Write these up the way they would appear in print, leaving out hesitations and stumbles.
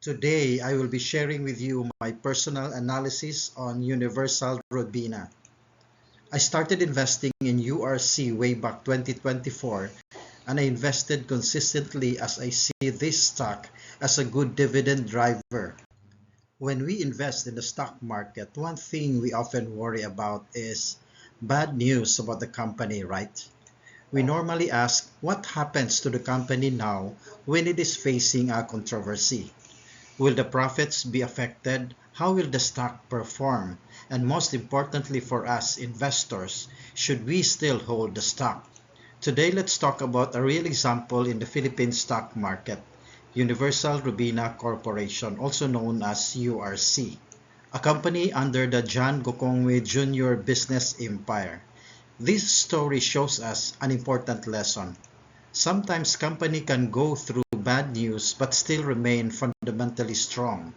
Today, I will be sharing with you my personal analysis on Universal Robina. I started investing in URC way back 2024, and I invested consistently as I see this stock as a good dividend driver. When we invest in the stock market, one thing we often worry about is bad news about the company, right? We normally ask what happens to the company now when it is facing a controversy. Will the profits be affected? How will the stock perform? And most importantly for us investors, should we still hold the stock? Today, let's talk about a real example in the Philippine stock market, Universal Robina Corporation, also known as URC, a company under the John Gokongwei Jr. business empire. This story shows us an important lesson. Sometimes company can go through bad news but still remain fundamentally strong.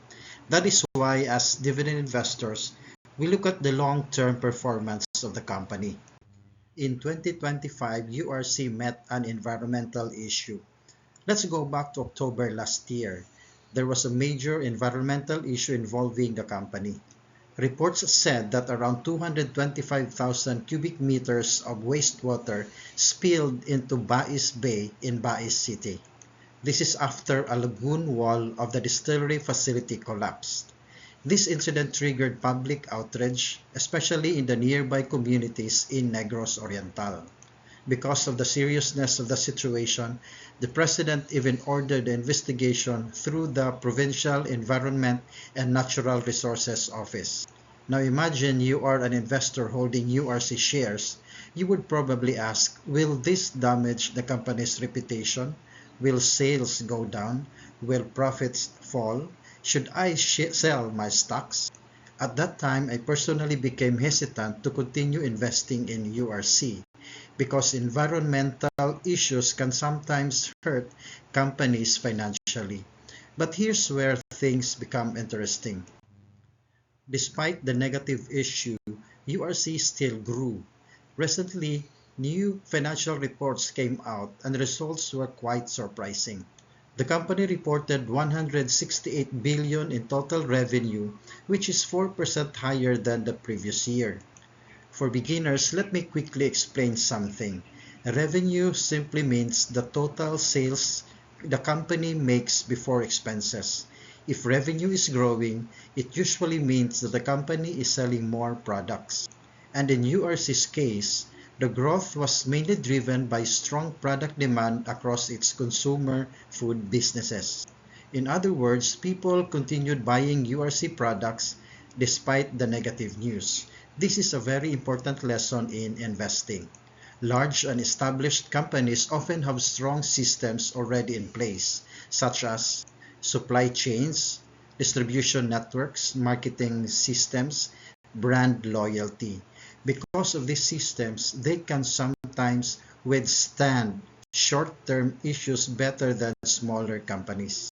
That is why as dividend investors, we look at the long-term performance of the company. In 2025, URC met an environmental issue. Let's go back to October last year. There was a major environmental issue involving the company. Reports said that around 225,000 cubic meters of wastewater spilled into Bais Bay in Bais City. This is after a lagoon wall of the distillery facility collapsed. This incident triggered public outrage, especially in the nearby communities in Negros Oriental. Because of the seriousness of the situation, the president even ordered the investigation through the Provincial Environment and Natural Resources Office. Now imagine you are an investor holding URC shares. You would probably ask, will this damage the company's reputation? Will sales go down? Will profits fall? Should I sell my stocks? At that time, I personally became hesitant to continue investing in URC because environmental issues can sometimes hurt companies financially. But here's where things become interesting. Despite the negative issue, URC still grew. Recently, new financial reports came out and results were quite surprising. The company reported 168 billion in total revenue, which is 4% higher than the previous year. For beginners, let me quickly explain something. Revenue simply means the total sales the company makes before expenses. If revenue is growing, it usually means that the company is selling more products. And in URC's case, the growth was mainly driven by strong product demand across its consumer food businesses. In other words, people continued buying URC products despite the negative news. This is a very important lesson in investing. Large and established companies often have strong systems already in place, such as supply chains, distribution networks, marketing systems, brand loyalty. Because of these systems, they can sometimes withstand short-term issues better than smaller companies.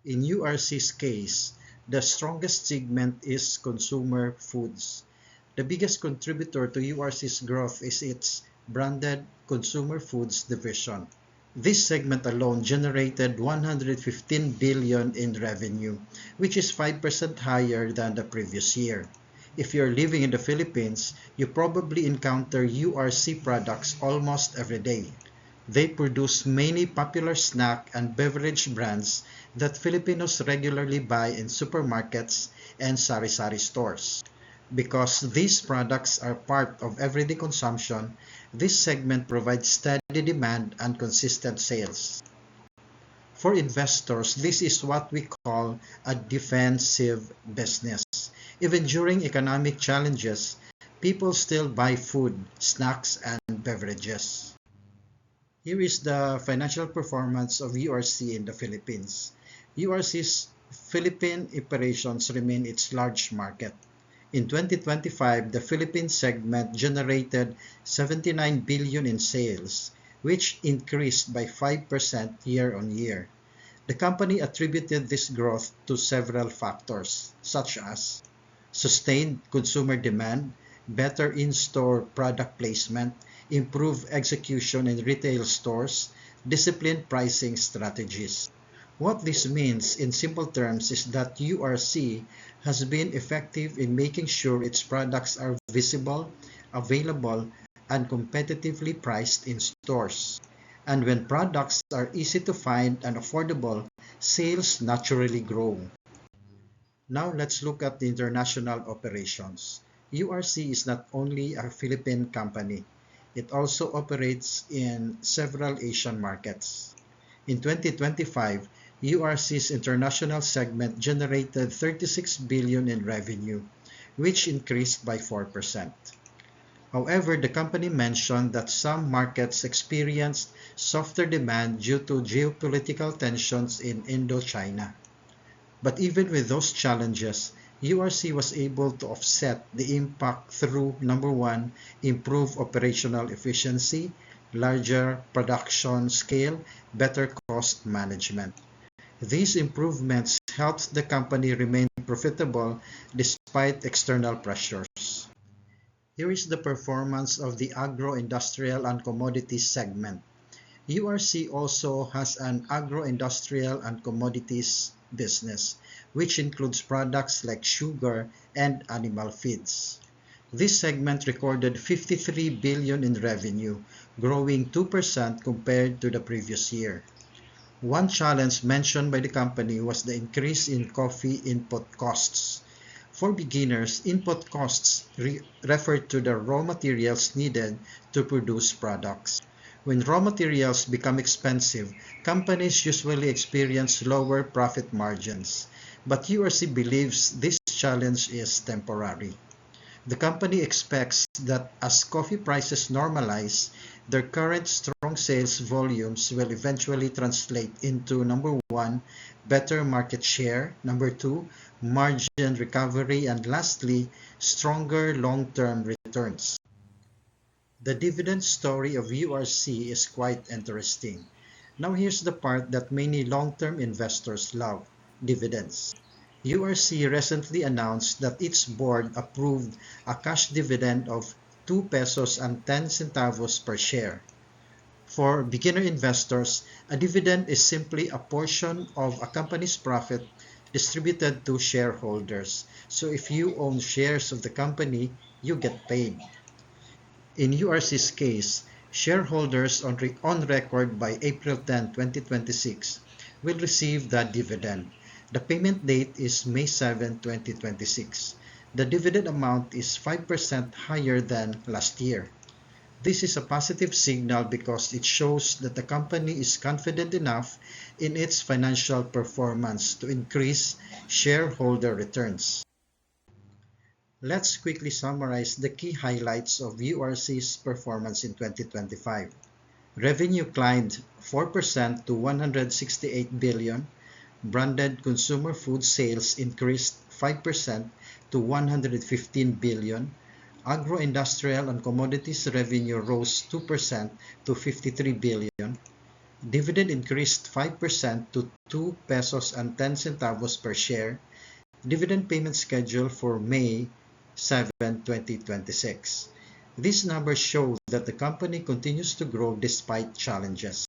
In URC's case, the strongest segment is consumer foods. The biggest contributor to URC's growth is its branded consumer foods division. This segment alone generated 115 billion in revenue, which is 5% higher than the previous year. If you're living in the Philippines, you probably encounter URC products almost every day. They produce many popular snack and beverage brands that Filipinos regularly buy in supermarkets and sari-sari stores. Because these products are part of everyday consumption, this segment provides steady demand and consistent sales. For investors, this is what we call a defensive business. Even during economic challenges, people still buy food, snacks, and beverages. Here is the financial performance of URC in the Philippines. URC's Philippine operations remain its large market. In 2025, the Philippine segment generated 79 billion in sales, which increased by 5% year-on-year. The company attributed this growth to several factors, such as sustained consumer demand, better in-store product placement, improved execution in retail stores, disciplined pricing strategies. What this means in simple terms is that URC has been effective in making sure its products are visible, available, and competitively priced in stores. And when products are easy to find and affordable, sales naturally grow. Now let's look at the international operations. URC is not only a Philippine company, it also operates in several Asian markets. In 2025, URC's international segment generated 36 billion in revenue, which increased by 4%. However, the company mentioned that some markets experienced softer demand due to geopolitical tensions in Indochina. But even with those challenges, URC was able to offset the impact through number one, improved operational efficiency, larger production scale, better cost management. These improvements helped the company remain profitable despite external pressures. Here is the performance of the agro-industrial and commodities segment. URC also has an agro-industrial and commodities business, which includes products like sugar and animal feeds. This segment recorded 53 billion in revenue, growing 2% compared to the previous year. One challenge mentioned by the company was the increase in coffee input costs. For beginners, input costs refer to the raw materials needed to produce products. When raw materials become expensive, companies usually experience lower profit margins, but URC believes this challenge is temporary. The company expects that as coffee prices normalize, their current strong sales volumes will eventually translate into number one, better market share, number two, margin recovery, and lastly, stronger long-term returns. The dividend story of URC is quite interesting. Now here's the part that many long-term investors love, dividends. URC recently announced that its board approved a cash dividend of 2 pesos and 10 centavos per share. For beginner investors, a dividend is simply a portion of a company's profit distributed to shareholders. So if you own shares of the company, you get paid. In URC's case, shareholders on record by April 10, 2026 will receive the dividend. The payment date is May 7, 2026. The dividend amount is 5% higher than last year. This is a positive signal because it shows that the company is confident enough in its financial performance to increase shareholder returns. Let's quickly summarize the key highlights of URC's performance in 2025. Revenue climbed 4% to 168 billion. Branded consumer food sales increased 5% to 115 billion. Agro-industrial and commodities revenue rose 2% to 53 billion. Dividend increased 5% to 2 pesos and 10 centavos per share. Dividend payment schedule for May 7, 2026. These numbers show that the company continues to grow despite challenges.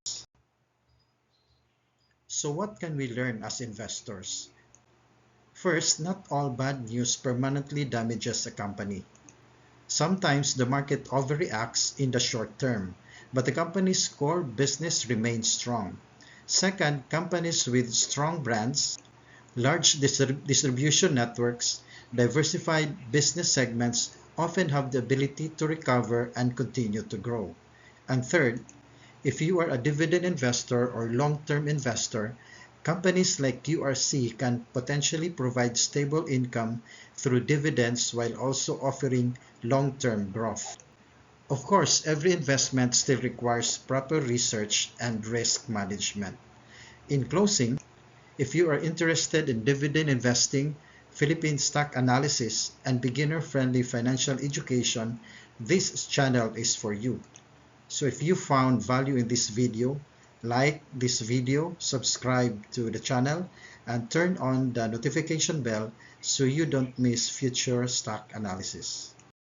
So what can we learn as investors? First, not all bad news permanently damages a company. Sometimes the market overreacts in the short term, but the company's core business remains strong. Second, companies with strong brands, large distribution networks, diversified business segments often have the ability to recover and continue to grow. And third, if you are a dividend investor or long-term investor, companies like URC can potentially provide stable income through dividends while also offering long-term growth. Of course, every investment still requires proper research and risk management. In closing, if you are interested in dividend investing, Philippine stock analysis, and beginner-friendly financial education, this channel is for you. So if you found value in this video, like this video, subscribe to the channel, and turn on the notification bell so you don't miss future stock analysis.